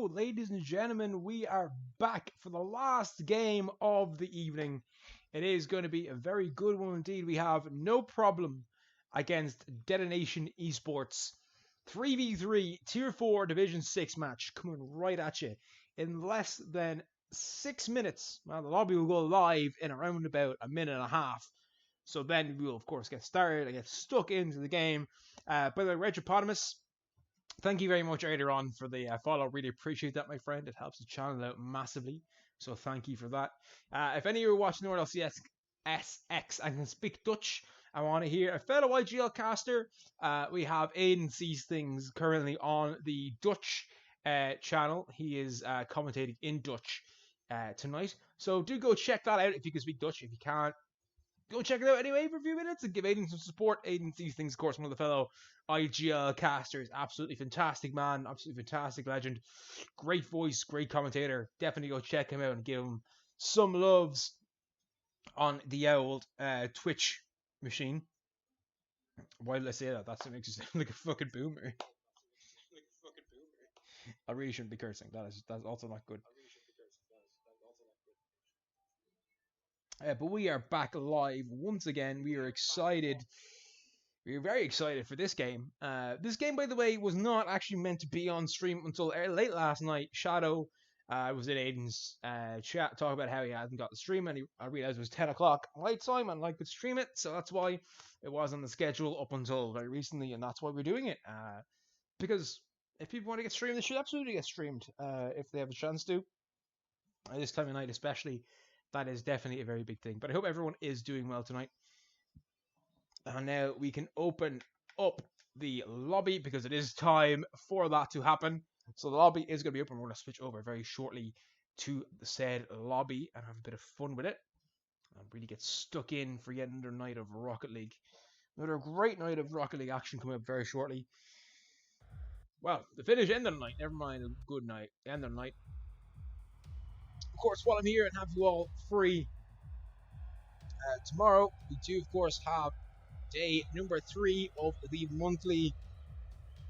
So, ladies and gentlemen, we are back for the last game of the evening. It is going to be a very good one indeed. We have no problem against D3tonation Esports. 3v3 Tier 4 Division 6 match coming right at you in less than 6 minutes. Well, the lobby will go live in around about a minute and a half. So then we will, of course, get started and get stuck into the game. By the way, Regipotamus, thank you very much earlier on for the follow. Really appreciate that, my friend. It helps the channel out massively. So thank you for that. If any of you are watching NordLCS SX and can speak Dutch, I want to hear a fellow IGL caster. We have Aiden Sees Things currently on the Dutch channel. He is commentating in Dutch tonight. So do go check that out if you can speak Dutch. If you can't, go check it out anyway for a few minutes and give Aiden some support. Aiden Sees Things, of course, one of the fellow IGL casters. Absolutely fantastic man. Absolutely fantastic legend. Great voice, great commentator. Definitely go check him out and give him some loves on the old Twitch machine. Why did I say that? That makes you sound like a fucking boomer. I really shouldn't be cursing. That's also not good. But we are back live once again. We are excited. We are very excited for this game. This game, by the way, was not actually meant to be on stream until late last night. Shadow was in Aiden's chat talking about how he hadn't got the stream, and I realized it was 10 o'clock late time and I could stream it, so that's why it was on the schedule up until very recently, and that's why we're doing it. Because if people want to get streamed, they should absolutely get streamed if they have a chance to. This time of night especially, that is definitely a very big thing. But I hope everyone is doing well tonight. And now we can open up the lobby because it is time for that to happen. So the lobby is going to be open. We're going to switch over very shortly to the said lobby and have a bit of fun with it. And really get stuck in for yet another night of Rocket League. Another great night of Rocket League action coming up very shortly. Well, the finish end of the night. Never mind a good night. End of the night. Of course, while I'm here and have you all free tomorrow, we do, of course, have day number 3 of the monthly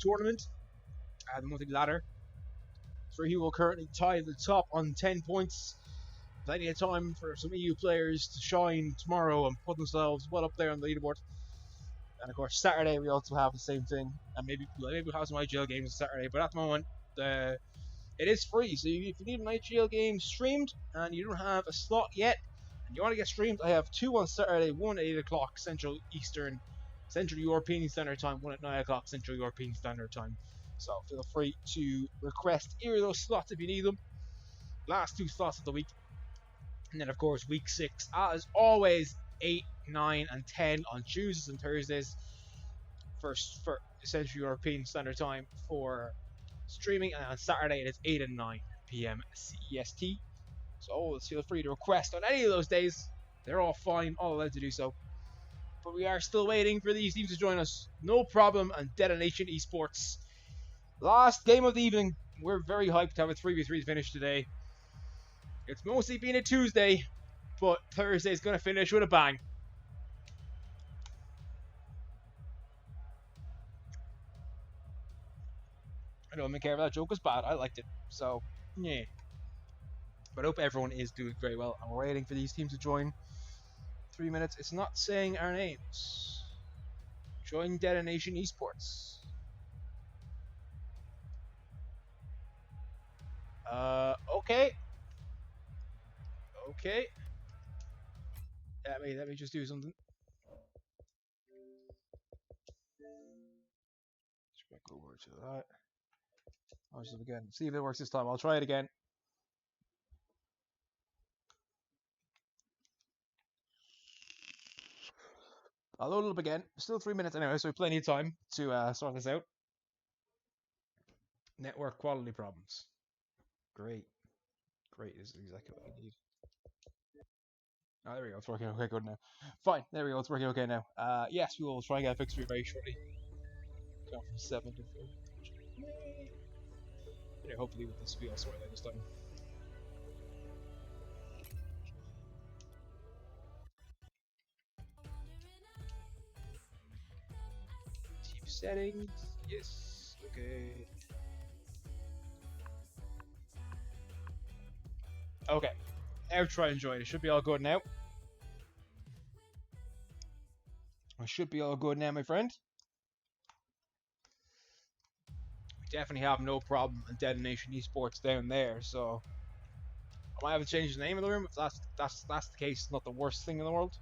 tournament, the monthly ladder. He will currently tie the top on 10 points. Plenty of time for some EU players to shine tomorrow and put themselves well up there on the leaderboard. And of course, Saturday we also have the same thing, and maybe we'll have some IGL games on Saturday. But at the moment, it is free, so if you need an IGL game streamed and you don't have a slot yet and you want to get streamed, I have 2 on Saturday, 1 at 8 o'clock Central European Standard Time, 1 at 9 o'clock Central European Standard Time. So feel free to request either of those slots if you need them. Last 2 slots of the week. And then of course week 6, as always, 8, 9 and 10 on Tuesdays and Thursdays for Central European Standard Time for streaming, and on Saturday it is 8 and 9 p.m. CEST. So feel free to request on any of those days. They're all fine, all allowed to do so. But we are still waiting for these teams to join us. No problem, and D3tonation Esports. Last game of the evening. We're very hyped to have a 3v3 finish today. It's mostly been a Tuesday, but Thursday's going to finish with a bang. I don't even care if that joke was bad. I liked it. So, yeah. But I hope everyone is doing very well. And we're waiting for these teams to join. 3 minutes. It's not saying our names. Join D3tonation Esports. Okay. Okay. Let me just do something. Let's back over to that. I'll just again. See if it works this time. I'll try it again. I'll load it up again. Still 3 minutes anyway, so plenty of time to sort this out. Network quality problems. Great. Great is exactly what I need. Oh, there we go. It's working okay good now. Fine. There we go. It's working okay now. Yes, we will try and get a fix for you very shortly. Go from 7 to 4. Yeah, hopefully with this will be all sorted out this time. Team settings. Yes. Okay. Okay. Now try and join. It should be all good now. It should be all good now, my friend. We definitely have no problem in D3tonation Esports down there, so I might have to change the name of the room if that's the case. It's not the worst thing in the world.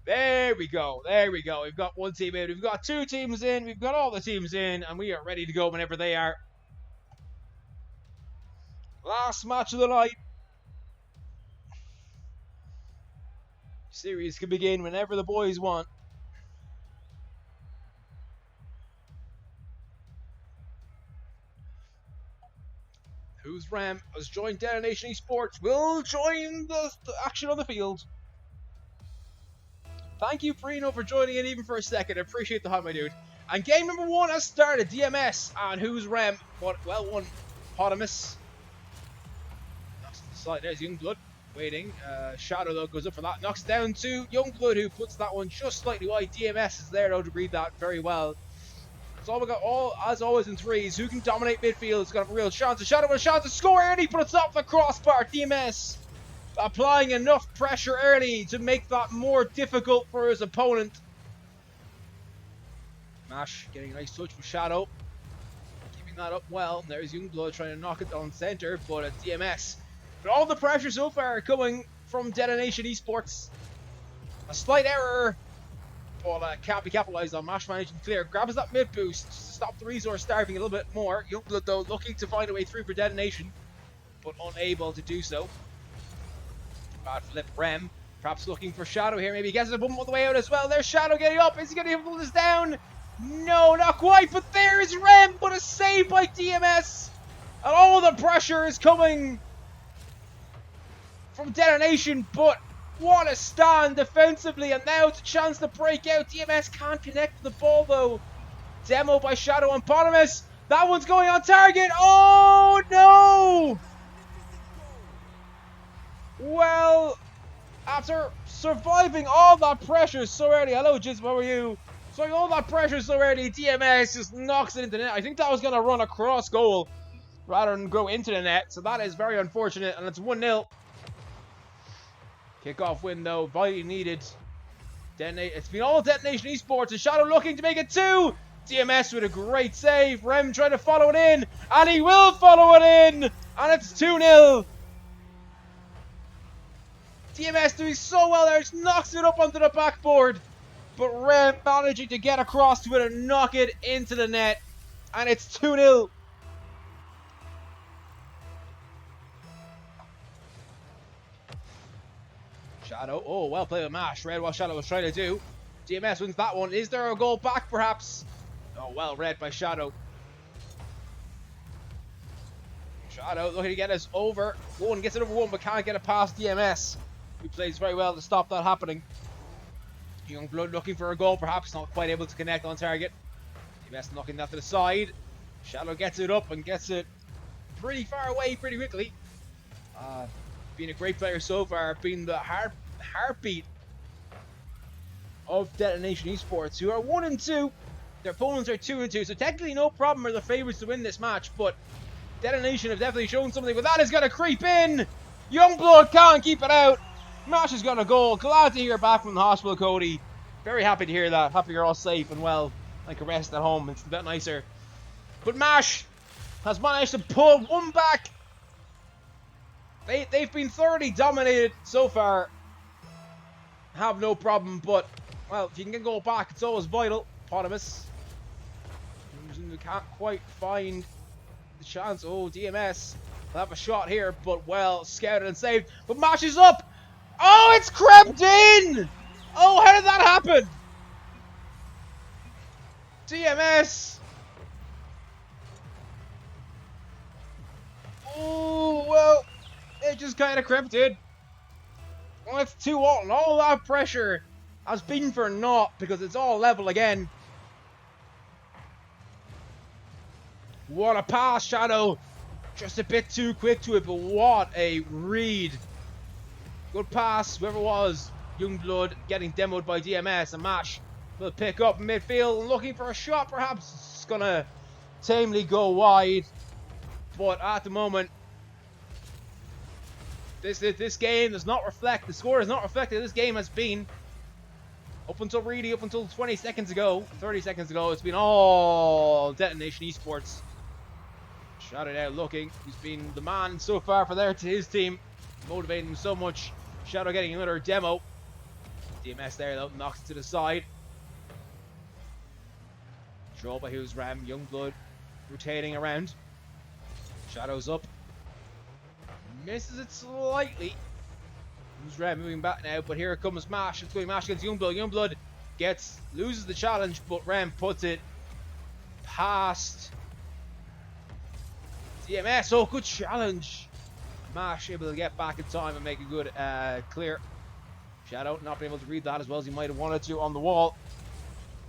There we go. There we go. We've got one team in. We've got two teams in. We've got all the teams in, and we are ready to go whenever they are. Last match of the night. Series can begin whenever the boys want. Who's Ram has joined D3tonation Esports. Will join the action on the field. Thank you, Prino, for joining in even for a second. I appreciate the hug, my dude. And game number 1 has started. DMS and Who's Rem. Well, one Potamus. Knocks to the side. There's Youngblood waiting. Shadow, though, goes up for that. Knocks down to Youngblood, who puts that one just slightly wide. DMS is there, though, to read that very well. So we got all, as always, in threes. Who can dominate midfield? It's got a real chance. A Shadow with a chance to score early, but it's off the crossbar. DMS applying enough pressure early to make that more difficult for his opponent. Mash getting a nice touch with Shadow. Keeping that up well. There's Youngblood trying to knock it down center, but it's DMS. But all the pressure so far coming from D3tonation Esports. A slight error, but can't be capitalized on. Mash managing to clear. Grabs that mid boost to stop the resource starving a little bit more. Youngblood, though, looking to find a way through for D3tonation, but unable to do so. Bad flip. Rem perhaps looking for Shadow here. Maybe he gets a bump all the way out as well. There's Shadow getting up. Is he going to be able to pull this down? No, not quite. But there is Rem. But a save by DMS. And all the pressure is coming from D3tonation. But what a stand defensively. And now it's a chance to break out. DMS can't connect to the ball, though. Demo by Shadow and Potamus. That one's going on target. Oh, no. Well, after surviving all that pressure so early, hello Jizz, how are you? Surviving all that pressure so early, DMS just knocks it into the net. I think that was going to run across goal rather than go into the net, so that is very unfortunate, and it's 1-0. Kickoff win, though, vitally needed. It's been all D3tonation Esports, and Shadow looking to make it 2. DMS with a great save. Rem trying to follow it in, and he will follow it in, and it's 2-0. DMS doing so well there, just knocks it up onto the backboard. But Rem managing to get across to it and knock it into the net. And it's 2-0. Shadow, oh, well played with Mash. Read what Shadow was trying to do. DMS wins that one. Is there a goal back, perhaps? Oh, well read by Shadow. Shadow looking to get us over. One gets it over one, but can't get it past DMS. He plays very well to stop that happening. Youngblood looking for a goal, perhaps not quite able to connect on target. DMS knocking that to the side. Shadow gets it up and gets it pretty far away pretty quickly. Being a great player so far, being the heartbeat of D3tonation Esports, who are 1-2. Their opponents are 2-2, so technically no problem are the favourites to win this match, but D3tonation have definitely shown something, but that is going to creep in. Youngblood can't keep it out. Mash has got a goal. Glad to hear back from the hospital, Cody. Very happy to hear that. Happy you're all safe and well. Like a rest at home. It's a bit nicer. But Mash has managed to pull one back. They've been thoroughly dominated so far. Have no problem, but, well, if you can get a goal back, it's always vital. Potamus. Can't quite find the chance. Oh, DMS will have a shot here, but well scouted and saved. But Mash is up. Oh, it's crept in! Oh, how did that happen? DMS. Oh, well, it just kind of crept in. Well, it's 2-1. All that pressure has been for naught because it's all level again. What a pass, Shadow. Just a bit too quick to it, but what a read. Good pass, whoever it was. Youngblood getting demoed by DMS, and Mash will pick up midfield, looking for a shot perhaps. It's going to tamely go wide. But at the moment, this game does not reflect, the score does not reflect that this game has been, up until 20 seconds ago, 30 seconds ago, it's been all D3tonation Esports. Shout it out looking. He's been the man so far for his team, motivating them so much. Shadow getting another demo. DMS there though, knocks it to the side. Control by Who's Ram, Youngblood rotating around. Shadow's up. Misses it slightly. Who's Ram moving back now, but here comes Mash. It's going Mash against Youngblood. Youngblood loses the challenge, but Ram puts it past DMS. Oh, good challenge. Mash able to get back in time and make a good clear. Shadow not being able to read that as well as he might have wanted to on the wall.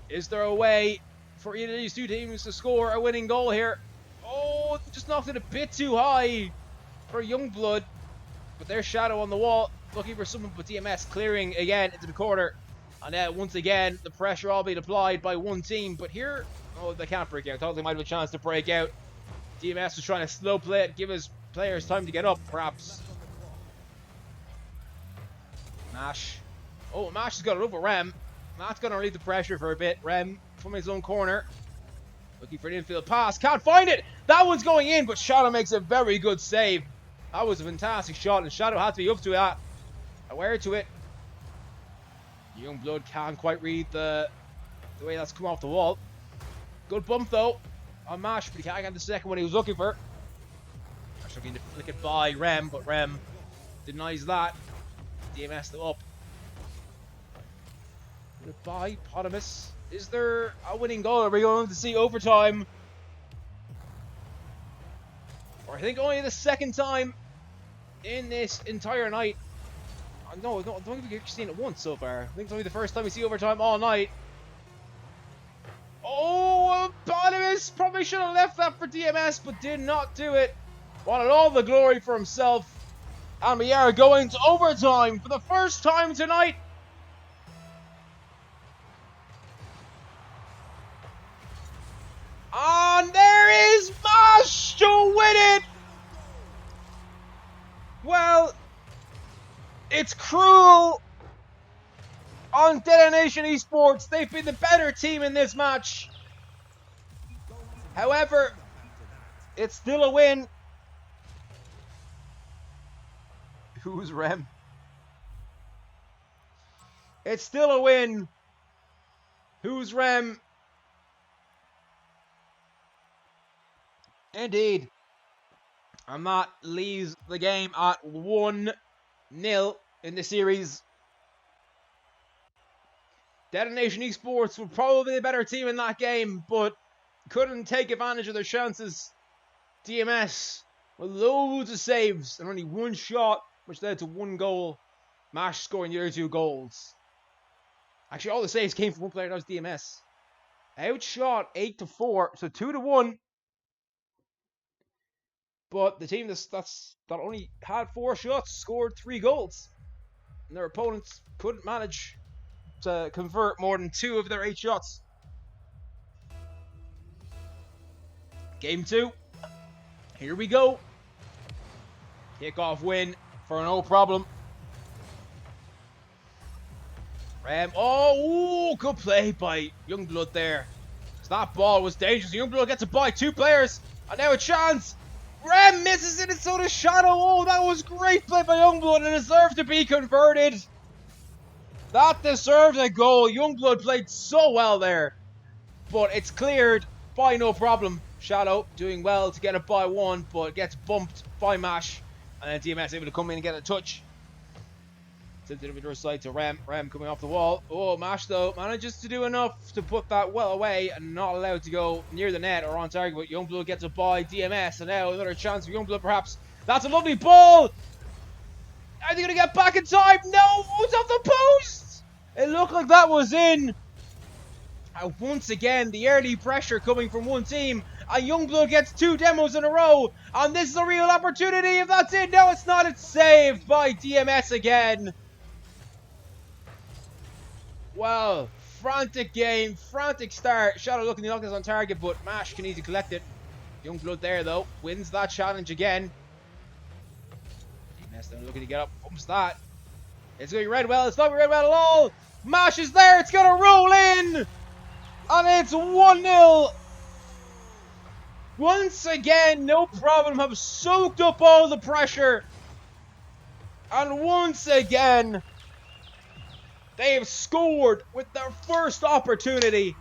Is there a way for either of these two teams to score a winning goal here? Oh, just knocked it a bit too high for Youngblood. But there's Shadow on the wall, looking for someone, but DMS clearing again into the corner. And then once again, the pressure all being applied by one team. But here, oh, they can't break out. I thought they might have a chance to break out. DMS was trying to slow play it, give his players time to get up, perhaps. Mash. Oh, Mash has got it over Rem. Matt's going to relieve the pressure for a bit. Rem from his own corner. Looking for an infield pass. Can't find it. That one's going in, but Shadow makes a very good save. That was a fantastic shot, and Shadow had to be up to that. Aware to it. Youngblood can't quite read the way that's come off the wall. Good bump, though, on Mash, but he can't get the second one he was looking for. Mash looking to flick it by Rem, but Rem denies that. DMS still up. Goodbye, Potamus. Is there a winning goal? Are we going to see overtime? Or I think only the second time in this entire night. No, I don't think we've seen it once so far. I think it's only the first time we see overtime all night. Oh, Potamus probably should have left that for DMS, but did not do it. Wanted all the glory for himself. And we are going to overtime for the first time tonight. And there is Mash to win it! Well, it's cruel on D3tonation Esports. They've been the better team in this match. However, it's still a win. Who's Rem? It's still a win. Who's Rem? Indeed. And that leaves the game at 1-0 in the series. D3tonation Esports were probably the better team in that game, but couldn't take advantage of their chances. DMS with loads of saves and only one shot, which led to one goal. Mash scoring the other two goals. Actually, all the saves came from one player, that was DMS. Outshot 8-4, so 2-1. But the team that only had 4 shots scored 3 goals. And their opponents couldn't manage to convert more than 2 of their 8 shots. Game 2. Here we go. Kickoff win for no problem. Rem. Oh, good play by Youngblood there. So that ball was dangerous. Youngblood gets it by 2 players. And now a chance. Rem misses it, and so does Shadow. Oh, that was great play by Youngblood. It deserved to be converted. That deserved a goal. Youngblood played so well there. But it's cleared by no problem. Shadow doing well to get it by 1, but gets bumped by Mash. And then DMS able to come in and get a touch. Tilted over the other side to Rem. Rem coming off the wall. Oh, Mash though manages to do enough to put that well away and not allowed to go near the net or on target. But Youngblood gets it by DMS, and now another chance for Youngblood perhaps. That's a lovely ball. Are they going to get back in time? No, it's off the post. It looked like that was in. And once again, the early pressure coming from one team. And Youngblood gets 2 demos in a row. And this is a real opportunity. If that's it, no, it's not. It's saved by DMS again. Well, frantic game, frantic start. Shadow looking to knock this on target, but Mash can easily collect it. Youngblood there, though. Wins that challenge again. DMS then looking to get up. Bumps that. It's going to be read well. It's not going to be read well at all. Mash is there. It's going to roll in. And it's 1-0. Once again, No Problem have soaked up all the pressure. And once again, they have scored with their first opportunity.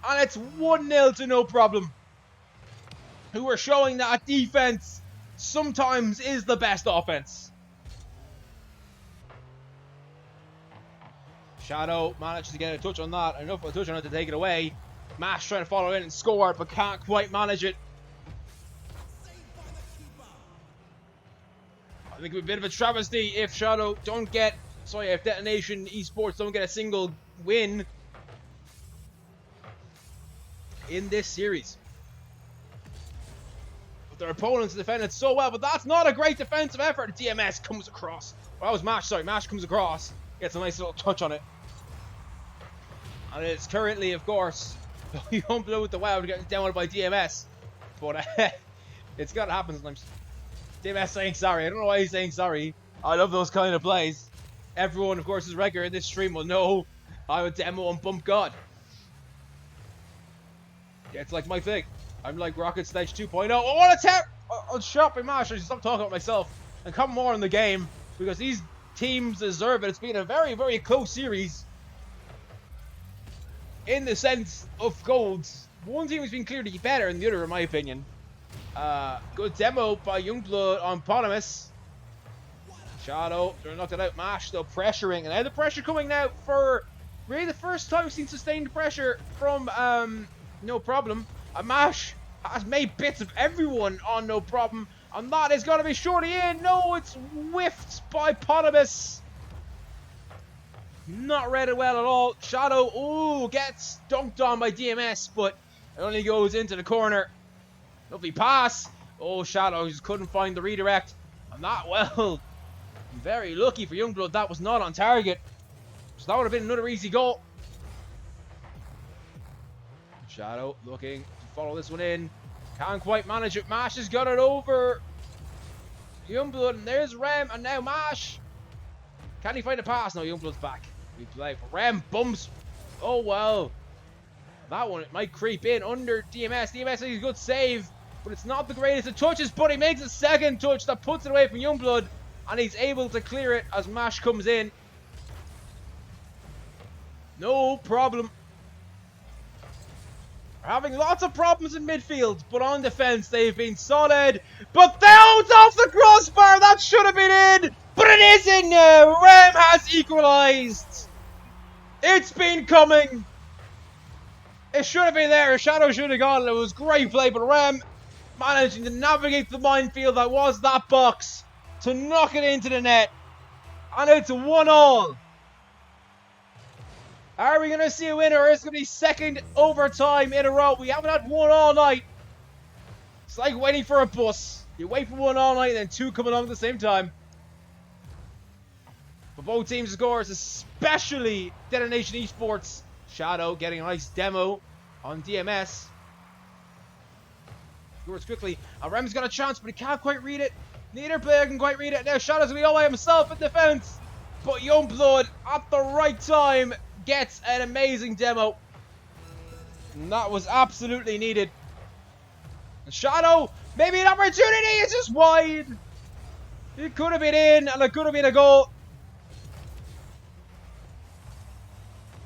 And it's 1-0 to No Problem, who are showing that defense sometimes is the best offense. Shadow manages to get a touch on that. Enough of a touch on it to take it away. Mash trying to follow in and score, but can't quite manage it. I think it would be a bit of a travesty if if D3tonation Esports don't get a single win in this series. But their opponents defended so well, but that's not a great defensive effort. DMS comes across. Well, that was Mash, sorry. Mash comes across, gets a nice little touch on it. And it's currently, of course, Youngblood with the WoW getting downed by DMS. But it's gotta happen sometimes. DMS saying sorry. I don't know why he's saying sorry. I love those kind of plays. Everyone, of course, is regular in this stream will know I would demo and bump God. Yeah, it's like my thing. I'm like Rocket Stage 2.0. Oh, what a shot by Mash. I should stop talking about myself and come more in the game, because these teams deserve it. It's been a very, very close series in the sense of golds. One team has been clearly better than the other, in my opinion. Good demo by Youngblood on Polymus. Shadow, they're knocked it out. Mash still pressuring, and now the pressure coming now for really the first time we've seen sustained pressure from No Problem. And Mash has made bits of everyone on No Problem, and that is going to be shortly in. No, it's whiffed by Polymus. Not read it well at all. Shadow, ooh, gets dunked on by DMS, but it only goes into the corner. Lovely pass. Oh, Shadow just couldn't find the redirect. And that, well, very lucky for Youngblood, that was not on target. So that would have been another easy goal. Shadow looking to follow this one in. Can't quite manage it. Mash has got it over Youngblood, and there's Rem, and now Mash. Can he find a pass? No, Youngblood's back. We play. Rem bumps. Oh, well. That one, it might creep in under DMS. DMS makes a good save, but it's not the greatest of touches, but he makes a second touch that puts it away from Youngblood, and he's able to clear it as Mash comes in. No problem. We're having lots of problems in midfield, but on defense they've been solid. But out off the crossbar, that should have been in, but it is in now. Rem has equalized. It's been coming. It should have been there. A Shadow should have gone. It was great play, but Rem managing to navigate the minefield that was that box to knock it into the net. And it's 1-1. Are we going to see a winner, or is it going to be second overtime in a row? We haven't had one all night. It's like waiting for a bus. You wait for one all night and then two come along at the same time. For both teams' scores, especially D3tonation Esports. Shadow getting a nice demo on DMS. Scores quickly. And Rem's got a chance, but he can't quite read it. Neither player can quite read it. Now Shadow's going to be all by himself in defense. But Youngblood, at the right time, gets an amazing demo. And that was absolutely needed. And Shadow, maybe an opportunity. It's just wide. It could have been in, and it could have been a goal.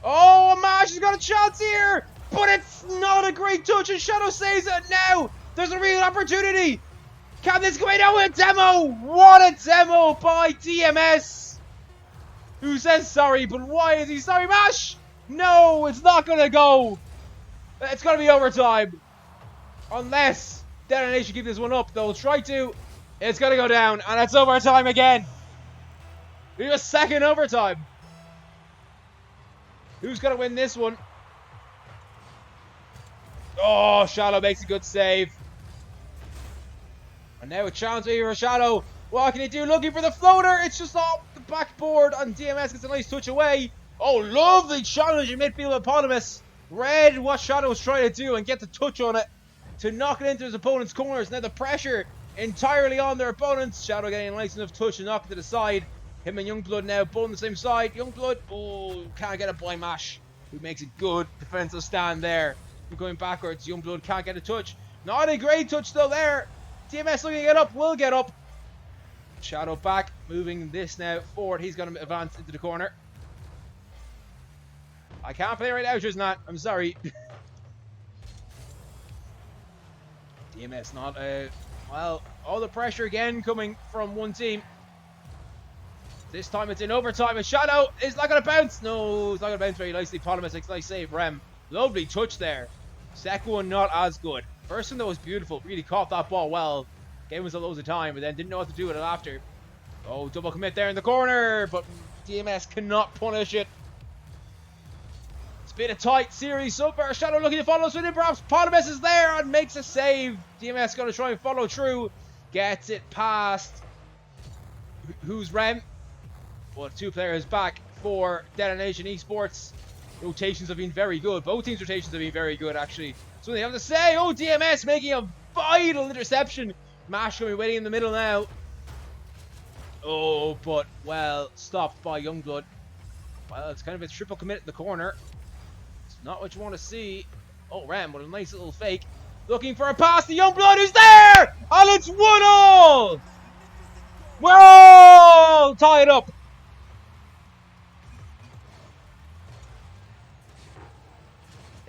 Oh, Mash has got a chance here, but it's not a great touch, and Shadow saves it. Now there's a real opportunity. Can this go in? Oh, a demo! What a demo by DMS, who says sorry, but why is he sorry? Mash! No, it's not gonna go. It's gonna be overtime, unless D3tonation keep this one up. They'll try to. It's gonna go down, and it's overtime again. We have a second overtime. Who's going to win this one? Oh, Shadow makes a good save. And now a chance here for Shadow. What can he do? Looking for the floater. It's just off the backboard, and DMS gets a nice touch away. Oh, lovely challenge in midfield of Polymus. Read what Shadow was trying to do and get the touch on it to knock it into his opponent's corners. Now the pressure entirely on their opponents. Shadow getting a nice enough touch and knock it to the side. Him and Youngblood now both on the same side. Youngblood, oh, can't get it by Mash, who makes a good defensive stand there. Going backwards, Youngblood can't get a touch. Not a great touch still there. DMS looking to get up, will get up. Shadow back, moving this now forward. He's going to advance into the corner. I can't play right now, just not. I'm sorry. DMS not, well, all the pressure again coming from one team. This time it's in overtime, and Shadow is not going to bounce. No, it's not going to bounce very nicely. Polymus, nice save. Rem, lovely touch there. Second one, not as good. First one, though, was beautiful. Really caught that ball well. Gave us a loads of time, but then didn't know what to do with it after. Oh, double commit there in the corner, but DMS cannot punish it. It's been a tight series so far. Shadow looking to follow through. Perhaps Polymus is there and makes a save. DMS going to try and follow through. Gets it past. Who's Rem? Well, two players back for D3tonation Esports. Rotations have been very good. Both teams' rotations have been very good, actually. So they have to say, oh, DMS making a vital interception. Mash going to be waiting in the middle now. Oh, but, well, stopped by Youngblood. Well, it's kind of a triple commit in the corner. It's not what you want to see. Oh, Ram with a nice little fake. Looking for a pass to Youngblood, who's there! And it's 1-1! We're all tied up.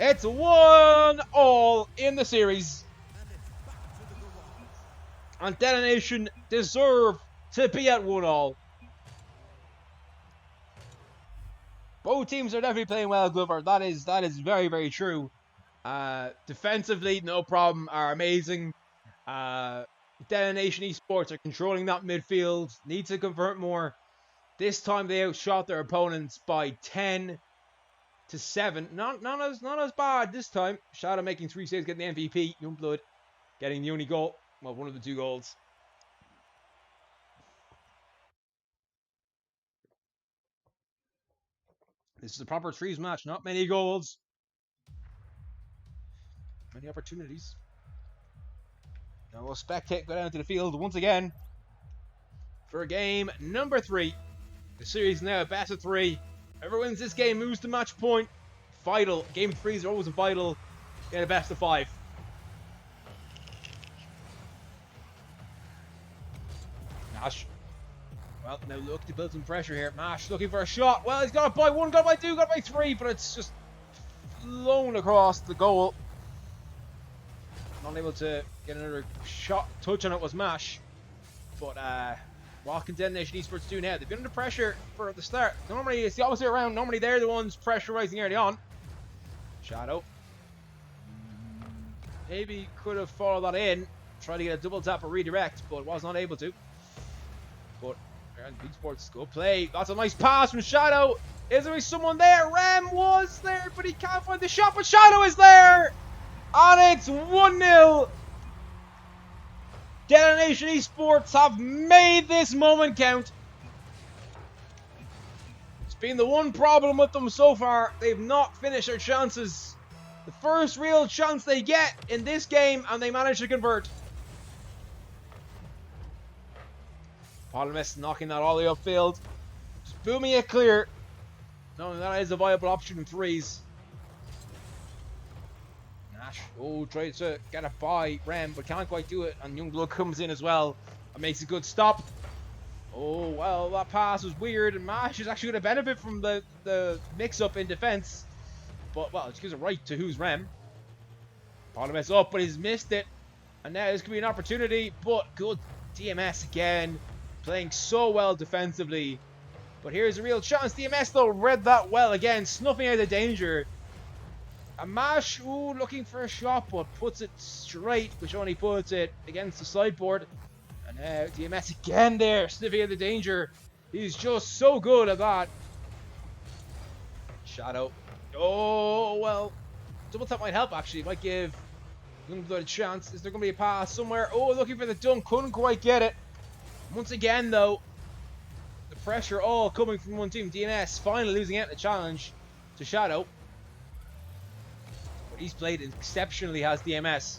It's 1-1 in the series. And D3tonation deserve to be at 1-1. Both teams are definitely playing well, Glover. That is very, very true. Defensively, no problem, are amazing. D3tonation Esports are controlling that midfield. Need to convert more. This time they outshot their opponents by 10-7. Not as bad this time. Shadow making 3 saves, getting the MVP. Youngblood getting the only goal. Well, one of the 2 goals. This is a proper threes match. Not many goals. Many opportunities. Now we'll spectate go down to the field once again for game number 3. The series now best of 3. Whoever wins this game moves to match point. Vital. Game 3s are always vital in a best of 5. Mash. Well, now look to build some pressure here. Mash looking for a shot. Well, he's got it by 1, got it by 2, got it by 3, but it's just flown across the goal. Not able to get another shot touch on it was Mash. But what can D3tonation Esports do now? They've been under pressure for the start. Normally it's the opposite around. Normally they're the ones pressurizing early on. Shadow. Maybe could have followed that in. Tried to get a double tap or redirect, but was not able to. But Esports, go play. That's a nice pass from Shadow. Is there someone there? Rem was there, but he can't find the shot. But Shadow is there! And it's 1-0. D3tonation Esports have made this moment count. It's been the one problem with them so far. They've not finished their chances. The first real chance they get in this game, and they manage to convert. Polymus knocking that all the way upfield. Just booming it clear. No, that is a viable option in 3s. Nash, oh, tries to get it by Rem, but can't quite do it. And Youngblood comes in as well and makes a good stop. Oh, well, that pass was weird. And Mash is actually going to benefit from the mix-up in defense. But, well, it just gives it right to who's Rem. Polymus up, but he's missed it. And now this could be an opportunity, but good DMS again. Playing so well defensively. But here's a real chance. DMS, though, read that well again, snuffing out the danger. And Mash, ooh, looking for a shot, but puts it straight, which only puts it against the sideboard. And now DMS again there, sniffing out the danger. He's just so good at that. Shadow. Oh, well. Double tap might help, actually. Might give Youngblood a chance. Is there going to be a pass somewhere? Oh, looking for the dunk. Couldn't quite get it. Once again, though, the pressure all coming from one team. DMS finally losing out in the challenge to Shadow. But he's played exceptionally, has DMS.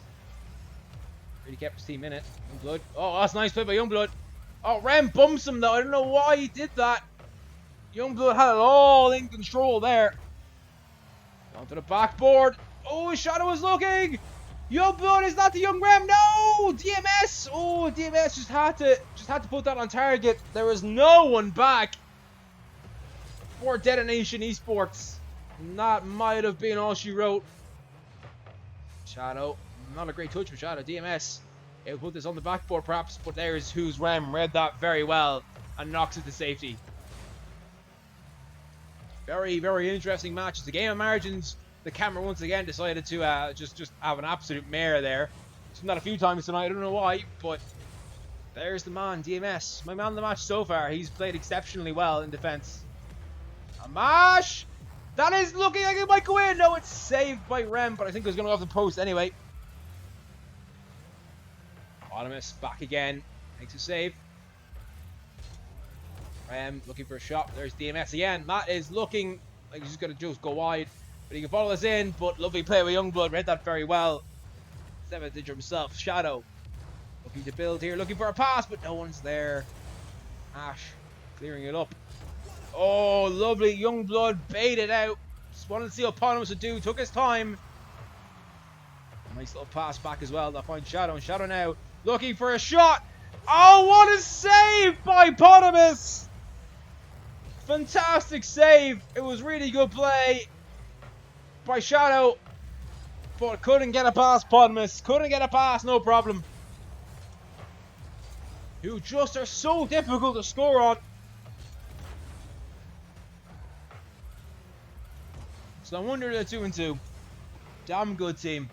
Really kept his team in it. Youngblood. Oh, that's a nice play by Youngblood. Oh, Rem bumps him though. I don't know why he did that. Youngblood had it all in control there. Onto the backboard. Oh, Shadow is looking. Youngblood is not the young Rem. No, DMS. Oh, DMS just had to put that on target. There was no one back for D3tonation Esports. And that might have been all she wrote. Shadow, not a great touch from Shadow. DMS. He'll put this on the backboard perhaps, but there's who's Rem. Read that very well and knocks it to safety. Very, very interesting match. It's a game of margins. The camera once again decided to just have an absolute mare there. It's done that a few times tonight. I don't know why, but there's the man, DMS. My man of the match so far. He's played exceptionally well in defense. A mash! That is looking like it might go in. No, it's saved by Rem, but I think it was going to go off the post anyway. Autonomous back again. Makes a save. Rem looking for a shot. There's DMS again. That is looking like he's just going to just go wide. But he can follow this in. But lovely play with Youngblood. Read that very well. Seven did himself. Shadow looking to build here. Looking for a pass, but no one's there. Ash clearing it up. Oh, lovely. Youngblood baited out. Just wanted to see what Autonomous would do. Took his time. Nice little pass back as well. That finds Shadow. And Shadow now looking for a shot. Oh, what a save by Autonomous. Fantastic save. It was really good play by Shadow. But couldn't get a pass, Autonomous. Couldn't get a pass, no problem. Who just are so difficult to score on. So no wonder they're 2-2. Damn good team.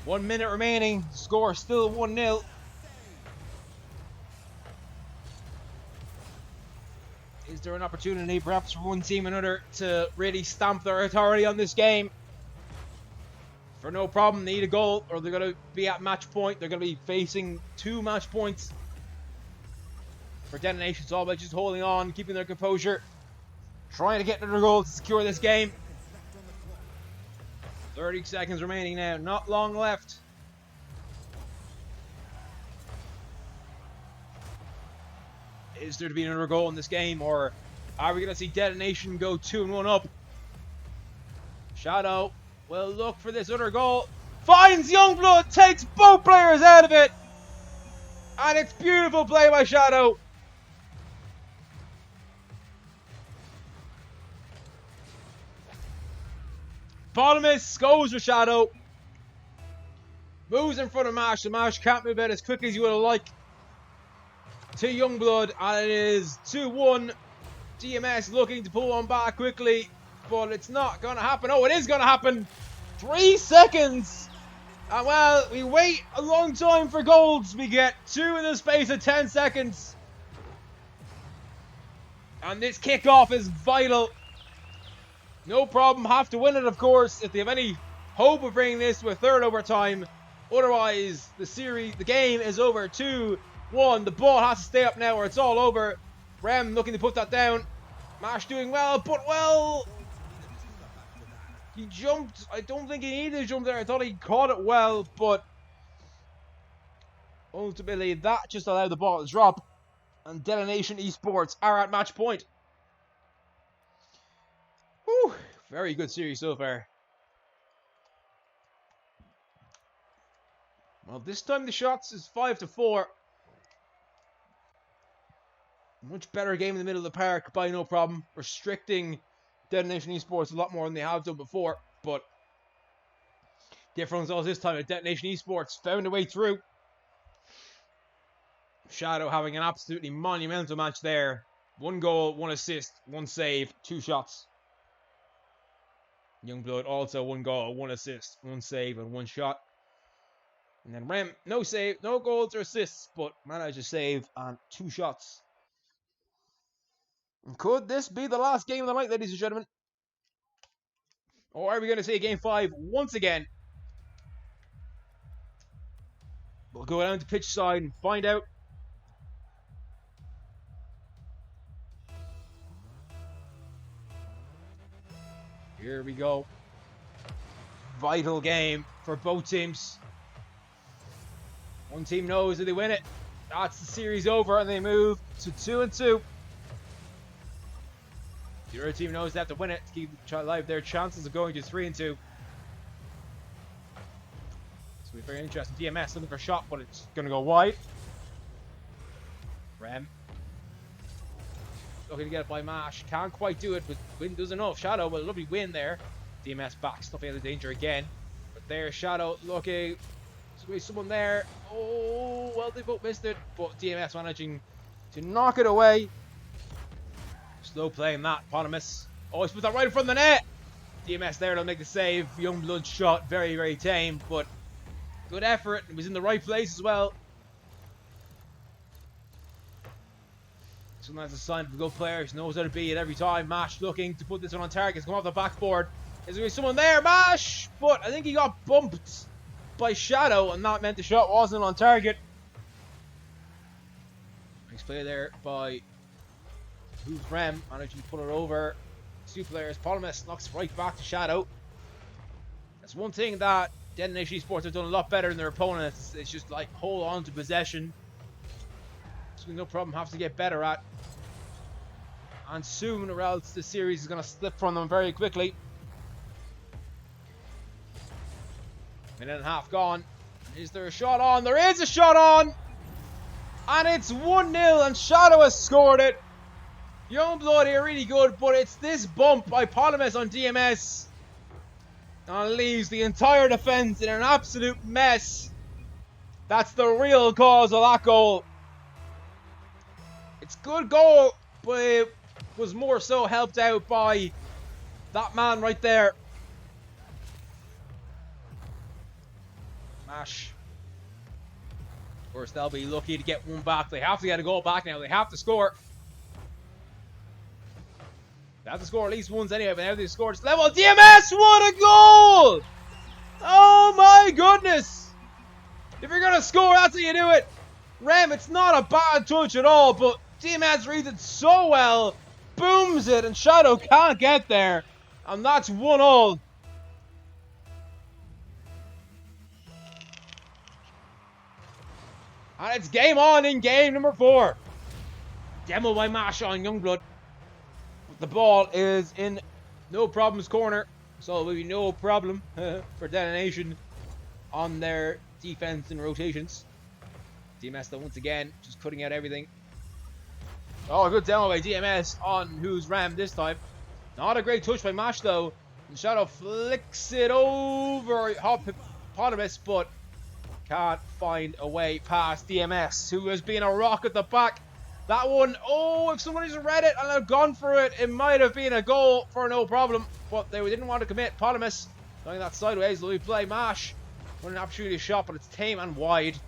One minute remaining. Score still 1-0. Is there an opportunity, perhaps for one team or another, to really stamp their authority on this game? For no problem, they need a goal, or they're going to be at match point. They're going to be facing 2 match points. For D3tonation, it's all about just holding on, keeping their composure, trying to get another goal to secure this game. 30 seconds remaining now, not long left. Is there to be another goal in this game, or are we going to see D3tonation go 2-1 up? Shadow will look for this other goal. Finds Youngblood, takes both players out of it. And it's beautiful play by Shadow. Autonomous goes with Shadow. Moves in front of Mash. The Mash can't move out as quickly as you would have liked. To Youngblood, and it is 2-1. DMS looking to pull one back quickly, but it's not going to happen. Oh, it is going to happen. 3 seconds. And well, we wait a long time for goals. We get 2 in the space of 10 seconds. And this kickoff is vital. No problem. Have to win it, of course, if they have any hope of bringing this to a third overtime. Otherwise, the game is over 2-1. The ball has to stay up now or it's all over. Rem looking to put that down. Mash doing well, but well, he jumped. I don't think he needed to jump there. I thought he caught it well, but ultimately that just allowed the ball to drop. And D3tonation Esports are at match point. Whew, very good series so far. Well, this time the shots is 5-4. Much better game in the middle of the park by no problem. Restricting D3tonation Esports a lot more than they have done before. But difference was this time that D3tonation Esports found a way through. Shadow having an absolutely monumental match there. 1 goal, 1 assist, 1 save, 2 shots. Youngblood also 1 goal, 1 assist, 1 save, and 1 shot. And then Rem, no save, no goals or assists, but managed to save and 2 shots. Could this be the last game of the night, ladies and gentlemen? Or are we going to see game 5 once again? We'll go down to pitch side and find out. Here we go. Vital game for both teams. One team knows that they win it, that's the series over, and they move to 2-2. The other team knows they have to win it to keep alive their chances of going to 3-2. It's going to be very interesting. DMS looking for a shot, but it's going to go wide. Rem looking to get it by Mash. Can't quite do it, but Win does enough. Shadow with a lovely win there. DMS back, stuffing out of danger again. But there's Shadow looking. There's going to be someone there. Oh, well, they both missed it. But DMS managing to knock it away. Slow playing that, Eponymous. Oh, he's put that right in front of the net. DMS there to make the save. Youngblood shot, very, very tame, but good effort. It was in the right place as well. Sometimes a sign of a good player. He knows how to beat it every time. Mash looking to put this one on target. It's come off the backboard. There's going to be someone there. Mash! But I think he got bumped by Shadow, and that meant the shot wasn't on target. Nice play there by Who's Rem, managing to put it over. Two players. Eponymous knocks right back to Shadow. That's one thing that D3tonation Esports have done a lot better than their opponents. It's just like hold on to possession. Something no problem have to get better at. And soon, or else the series is going to slip from them very quickly. Minute and a half gone. Is there a shot on? There is a shot on! And it's 1-0, and Shadow has scored it. Youngblood here really good, but it's this bump by Eponymous on DMS. And leaves the entire defense in an absolute mess. That's the real cause of that goal. It's a good goal, but it was more so helped out by that man right there. Mash. Of course, they'll be lucky to get one back. They have to get a goal back now. They have to score. They have to score at least once anyway, but now they've scored. It's level. DMS, what a goal! Oh my goodness! If you're going to score, that's how you do it. Rem, it's not a bad touch at all, but DMS reads it so well. Booms it, and Shadow can't get there. And that's 1-1. And it's game on in game number 4. Demo by Mash on Youngblood. But the ball is in no problems corner. So it will be no problem for D3tonation on their defense and rotations. DMS though once again just cutting out everything. Oh, a good demo by DMS on Who's Ram this time. Not a great touch by Mash though. And Shadow flicks it over Eponymous, but can't find a way past DMS, who has been a rock at the back. That one, oh, if someone hasn't read it and had gone for it, it might have been a goal for no problem. But they didn't want to commit. Eponymous throwing that sideways. Louis play Mash. What an opportunity shot, but it's tame and wide.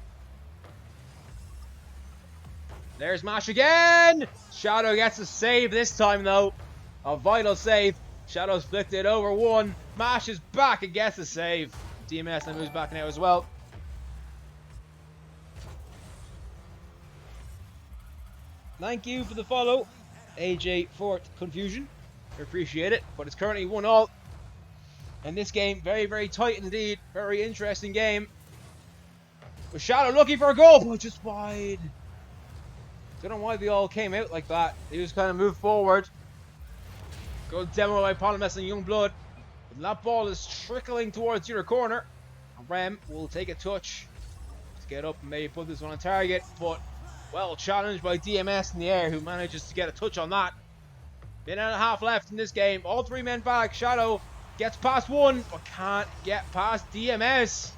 There's Mash again. Shadow gets a save this time though. A vital save. Shadow's flicked it over one. Mash is back and gets a save. DMS then moves back now as well. Thank you for the follow, AJ Fort Confusion. I appreciate it, but it's currently 1-1. And this game, very, very tight indeed. Very interesting game. With Shadow looking for a goal, but just wide. Don't know why they all came out like that. They just kind of moved forward. Good demo by Eponymous and Youngblood. But that ball is trickling towards your corner. And Rem will take a touch to get up and maybe put this one on target, but well challenged by DMS in the air, who manages to get a touch on that. Minute and a half left in this game. All three men back. Shadow gets past one, but can't get past DMS.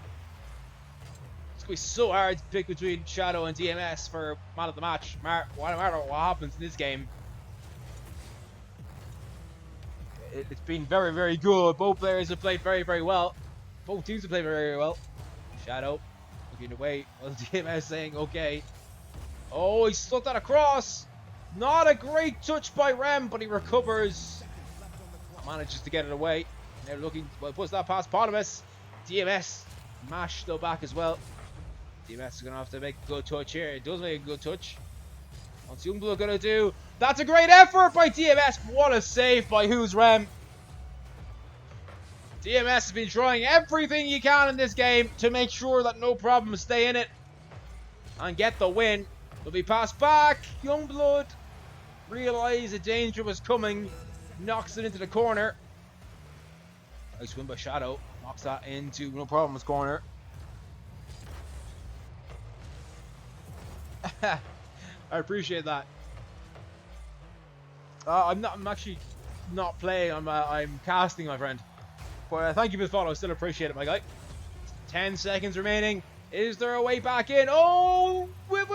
It's going to be so hard to pick between Shadow and DMS for man of the match. No matter what happens in this game. It's been very, very good. Both players have played very, very well. Both teams have played very, very well. Shadow looking away while DMS saying okay. Oh, he stuck that across. Not a great touch by Rem, but he recovers. Manages to get it away. Now looking, well, puts that past Eponymous. DMS. Mash still back as well. DMS is going to have to make a good touch here. It does make a good touch. What's Youngblood going to do? That's a great effort by DMS. What a save by Who's Rem. DMS has been trying everything he can in this game to make sure that no problems stay in it and get the win. Will be passed back. Youngblood realized the danger was coming, knocks it into the corner. Nice win by Shadow. Knocks that into no problems corner. I appreciate that. I'm actually not playing. I'm casting, my friend. But thank you for the follow. Still appreciate it, my guy. 10 seconds remaining. Is there a way back in? Oh, whiff.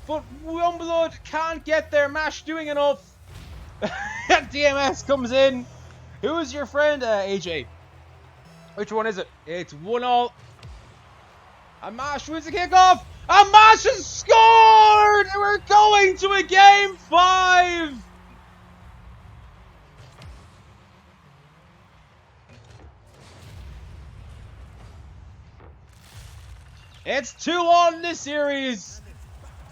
But Youngblood can't get there. Mash doing enough. DMS comes in. Who is your friend, AJ? Which one is it? It's 1-all. And Mash wins the kickoff. And Mash has scored! And we're going to a game 5. It's 2-1 in this series.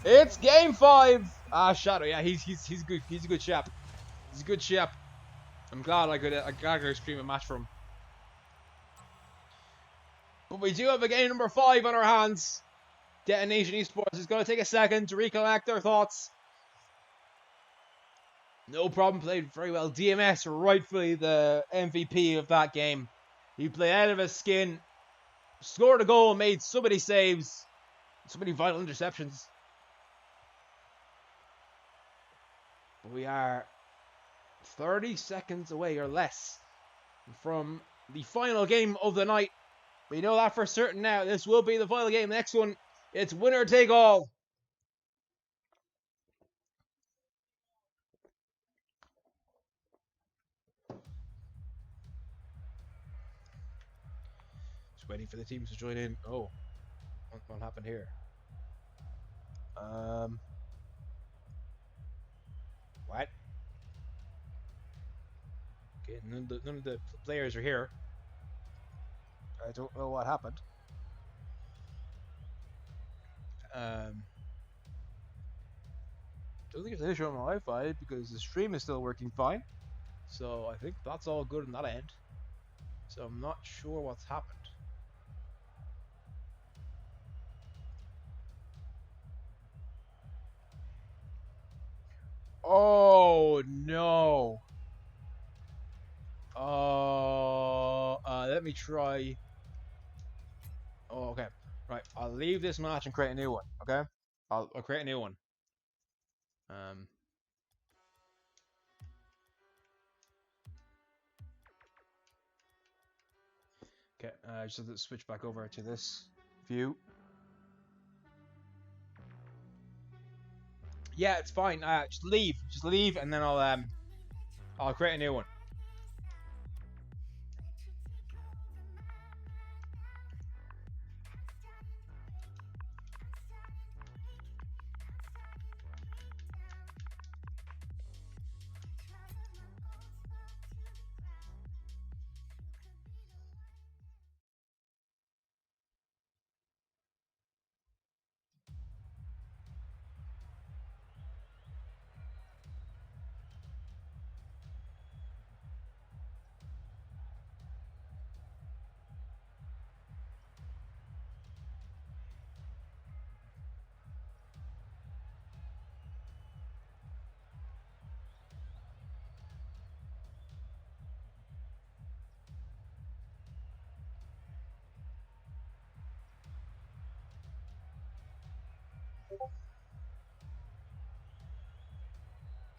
It's game 5. Shadow, yeah, he's good. He's a good chap. He's a good chap. I'm glad I could stream a match for him. But we do have a game number 5 on our hands. D3tonation Esports is going to take a second to recollect their thoughts. No problem, played very well. DMS, rightfully the MVP of that game. He played out of his skin, scored a goal, made so many saves, so many vital interceptions. But we are 30 seconds away or less from the final game of the night. We know that for certain now. This will be the final game. The next one, it's winner take all. Just waiting for the teams to join in. Oh, what happened here? What? Okay, none of the players are here. I don't know what happened. Don't think it's an issue on my Wi-Fi because the stream is still working fine. So I think that's all good on that end. So I'm not sure what's happened. Oh no. Let me try. Oh, okay. Right, I'll leave this match and create a new one. Okay, I'll create a new one. Okay, just have to switch back over to this view. Yeah, it's fine. Just leave, and then I'll create a new one.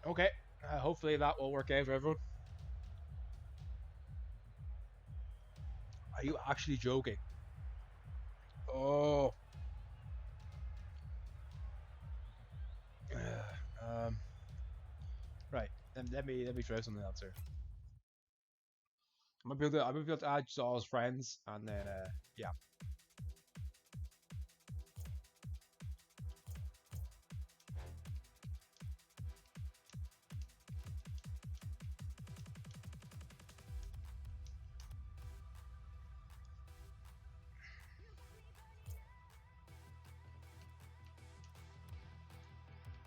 Okay, hopefully that will work out for everyone. Are you actually joking? Oh. Right. Let me try something else here. I'm gonna be able to add Saul's friends, and then yeah.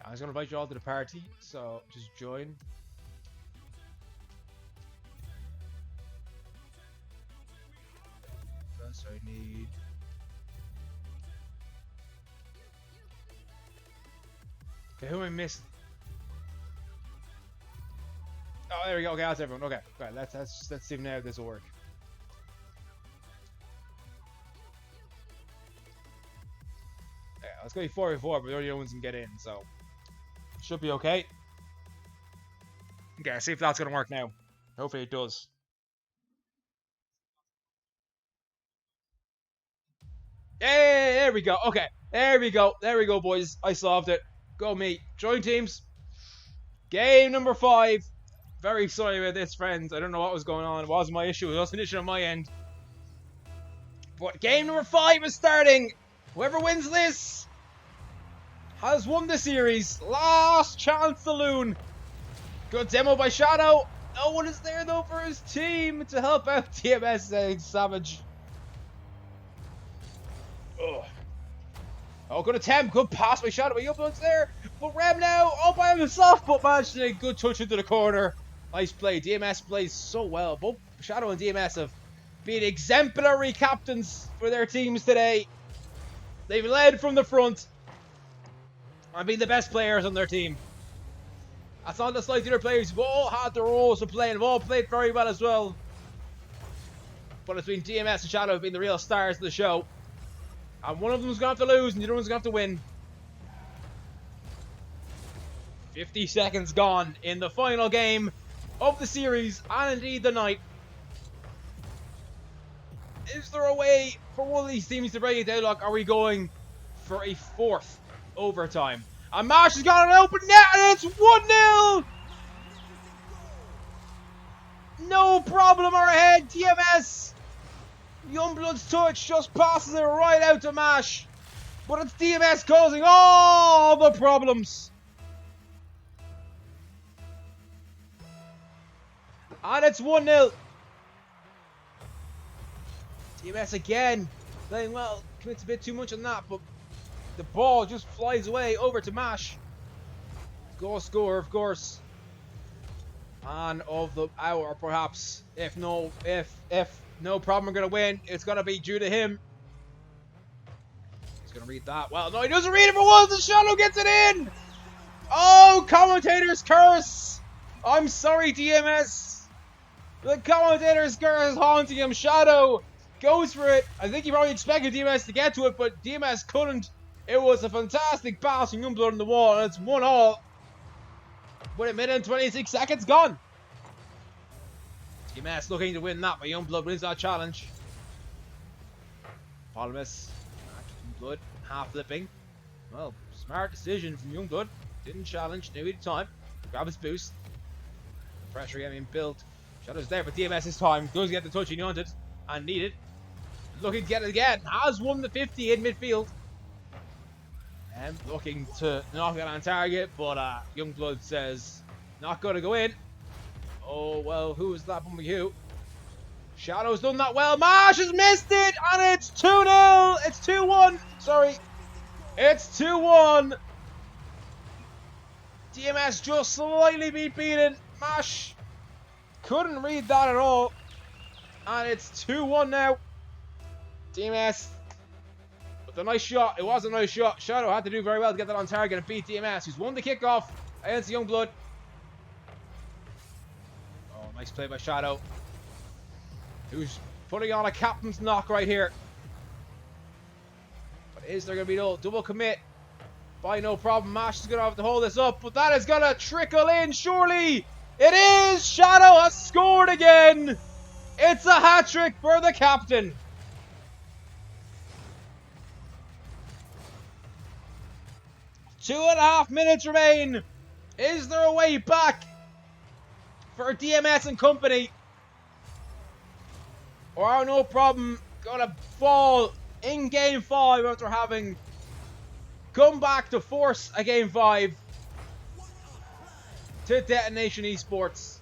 I was gonna invite you all to the party, so just join. So I need... Okay, who am I missing? Oh, there we go. Okay, that's everyone. Okay, right. Let's see now if this will work. Yeah, it's gonna be 4v4, but the only ones can get in, so should be okay. Okay, see if that's gonna work now. Hopefully it does. Hey, there we go. Okay, there we go. There we go, boys. I solved it. Go me. Join teams. Game number 5. Very sorry about this, friends. I don't know what was going on. It wasn't my issue. It was an issue on my end. But game number 5 is starting. Whoever wins this has won the series. Last chance saloon. Good demo by Shadow. No one is there though for his team to help out TMS Savage. Ugh. Oh, good attempt. Good pass by Shadow. Youngblood's there. But Rem now all by himself. But managed a good touch into the corner. Nice play. DMS plays so well. Both Shadow and DMS have been exemplary captains for their teams today. They've led from the front and been the best players on their team. That's not the slight the other players who've all had their roles to play and have all played very well as well. But it's been DMS and Shadow have been the real stars of the show. And one of them's going to have to lose and the other one's going to have to win. 50 seconds gone in the final game of the series and indeed the night. Is there a way for one of these teams to break a deadlock? Are we going for a 4th overtime? And Mash has got an open net and it's 1-0! No problem are ahead, TMS! Youngblood's touch just passes it right out to Mash. But it's DMS causing all the problems. And it's 1-0. DMS again. Playing well. Commits a bit too much on that, but the ball just flies away over to Mash. Goal scorer, of course. Man of the hour, perhaps. If no problem we're going to win, it's going to be due to him. He's going to read that. Well, no, he doesn't read it for once. The Shadow gets it in. Oh, commentator's curse. I'm sorry, DMS. The commentator's curse is haunting him. Shadow goes for it. I think he probably expected DMS to get to it, but DMS couldn't. It was a fantastic pass from Youngblood on the wall, and it's 1-1. With a minute and 26 seconds gone. DMS looking to win that, but Youngblood wins that challenge. Polymus, Youngblood, half flipping. Well, smart decision from Youngblood. Didn't challenge, knew he had time. Grab his boost. The pressure getting built. Shadow's there, but DMS this time does get the touch he wanted and needed. Looking to get it again. Has won the 50 in midfield. And looking to knock it on target, but Youngblood says not going to go in. Oh, well, who is that from you? Shadow's done that well. Marsh has missed it, and it's 2-0. It's 2-1. Sorry. It's 2-1. DMS just slightly beaten. Marsh couldn't read that at all. And it's 2-1 now. DMS with a nice shot. It was a nice shot. Shadow had to do very well to get that on target and beat DMS, who's won the kickoff against Youngblood. Oh, nice play by Shadow, who's putting on a captain's knock right here. But is there going to be no double commit? By no problem. Mash is going to have to hold this up, but that is going to trickle in, surely. It is! Shadow has scored again! It's a hat-trick for the captain. Two and a half minutes remain. Is there a way back for DMS and company? Or are no problem gonna fall in game 5 after having come back to force a game 5 to D3tonation Esports?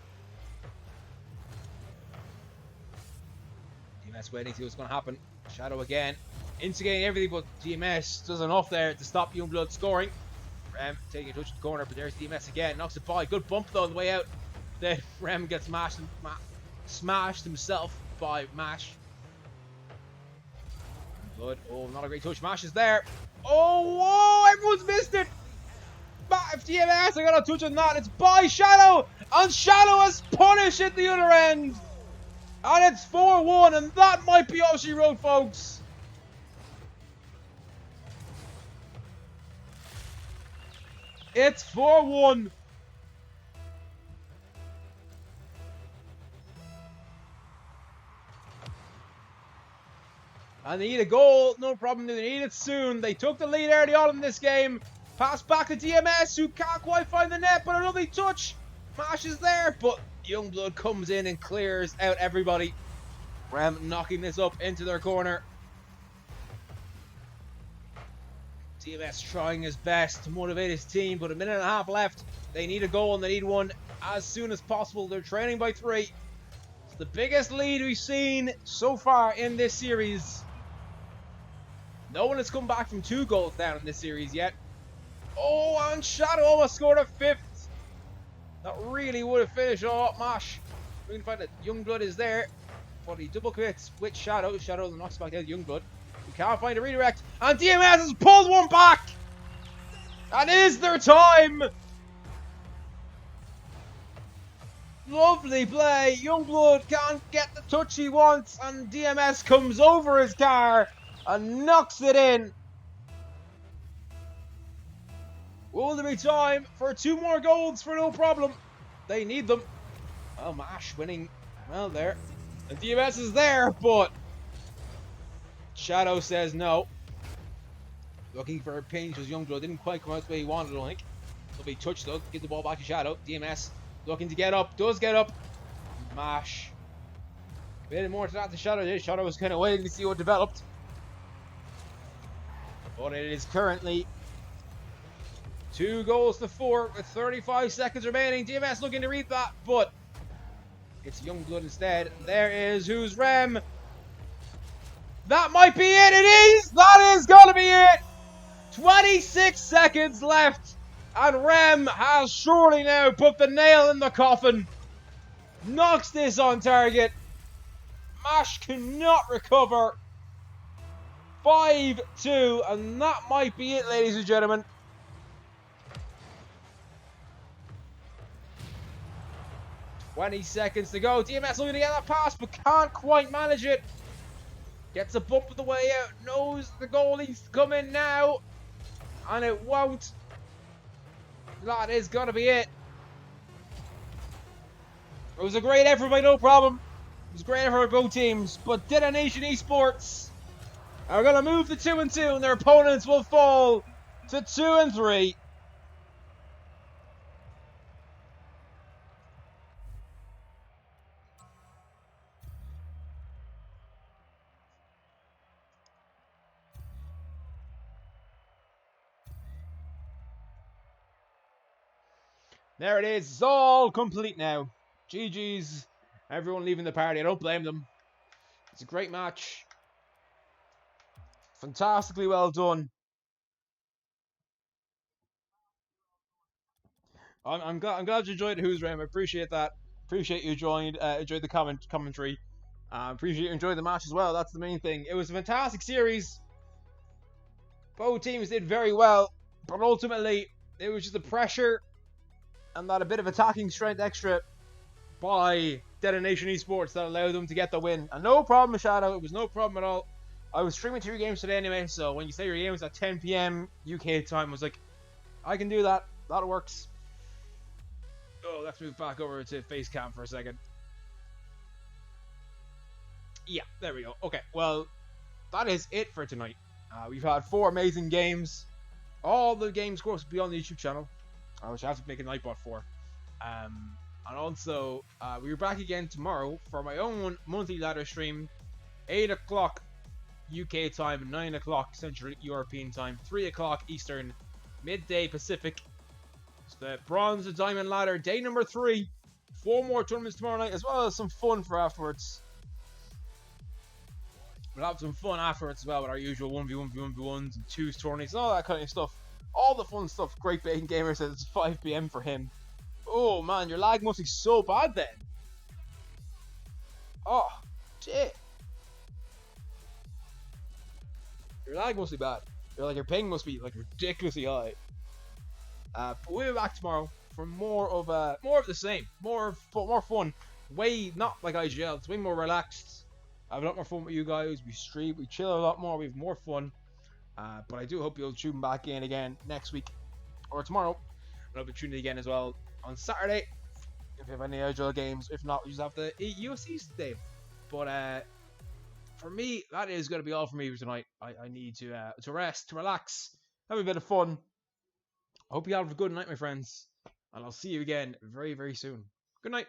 DMS waiting to see what's gonna happen. Shadow again, instigating everything, but DMS does enough there to stop Youngblood scoring. Rem taking a touch to the corner, but there's DMS again. Knocks it by. Good bump though on the way out. Then Rem gets smashed himself by Mash. Good. Oh, not a great touch. Mash is there. Oh, whoa, everyone's missed it. If DMS are gonna touch on that, it's by Shadow, and Shadow has punished at the other end. And it's 4-1, and that might be all she wrote, folks. It's 4-1. And they need a goal, no problem, they need it soon. They took the lead early on in this game. Pass back to DMS, who can't quite find the net, but a lovely touch. Mash is there, but Youngblood comes in and clears out everybody. Rem knocking this up into their corner. DMS trying his best to motivate his team, but a minute and a half left. They need a goal, and they need one as soon as possible. They're trailing by 3. It's the biggest lead we've seen so far in this series. No one has come back from 2 goals down in this series yet. Oh, and Shadow almost scored a 5th. That really would have finished off Mash. We can find that Youngblood is there, but he double commits with Shadow. Shadow knocks back down Youngblood. We can't find a redirect, and DMS has pulled one back. And is their time? Lovely play. Youngblood can't get the touch he wants, and DMS comes over his car and knocks it in. Will there be time for 2 more goals for no problem? They need them. Oh, Mash winning well there. And DMS is there, but Shadow says no. Looking for a pinch as Youngblood didn't quite come out the way he wanted, I don't think. Lovely touch though. Give the ball back to Shadow. DMS looking to get up. Does get up. Mash. A bit more to that than Shadow did. Shadow was kind of waiting to see what developed. But it is currently 2 goals to 4 with 35 seconds remaining. DMS looking to read that, but it's Youngblood instead. There is who's Rem. That might be it. It is. That is going to be it. 26 seconds left. And Rem has surely now put the nail in the coffin. Knocks this on target. Mash cannot recover. 5-2. And that might be it, ladies and gentlemen. "20 seconds to go. DMS looking to get that pass, but can't quite manage it. Gets a bump of the way out. Knows the goal needs to come in now. And it won't. That is going to be it. It was a great effort by No Problem. It was a great effort by both teams. But D3tonation Esports are going to move to 2-2, and their opponents will fall to 2-3. There it is. It's all complete now. GG's. Everyone leaving the party. I don't blame them. It's a great match. Fantastically well done. I'm glad you enjoyed Who's Rem. I appreciate that. Appreciate you enjoyed the commentary. Appreciate you enjoyed the match as well. That's the main thing. It was a fantastic series. Both teams did very well, but ultimately it was just the pressure and that a bit of attacking strength extra by D3tonation Esports that allowed them to get the win. And no problem, Shadow. It was no problem at all. I was streaming 2 games today anyway, so when you say your game was at 10 PM UK time, I was like, I can do that. That works. Oh, let's move back over to Facecam for a second. Yeah, there we go. Okay, well, that is it for tonight. We've had 4 amazing games. All the game scores will be on the YouTube channel, which I have to make a Nightbot for. And also, we're back again tomorrow for my own monthly ladder stream. 8 o'clock UK time, 9 o'clock Central European time, 3 o'clock Eastern, midday Pacific. It's the Bronze to Diamond ladder, day number 3. 4 more tournaments tomorrow night, as well as some fun for afterwards. We'll have some fun afterwards as well with our usual 1v1, 1v1s and 2s tournaments and all that kind of stuff. All the fun stuff. Great Bacon Gamer says it's 5 PM for him. Oh man, your lag must be so bad then. Oh, shit. Your lag must be bad. Your ping must be like ridiculously high. But we'll be back tomorrow for more of the same, more fun. Way not like IGL. It's way more relaxed. I have a lot more fun with you guys. We stream, we chill a lot more. We have more fun. But I do hope you'll tune back in again next week or tomorrow. And I'll be tuning in again as well on Saturday. If you have any IGL games, if not, we just have to eat UFCs today. But for me, that is going to be all for me for tonight. I need to rest, to relax, have a bit of fun. I hope you have a good night, my friends, and I'll see you again very, very soon. Good night.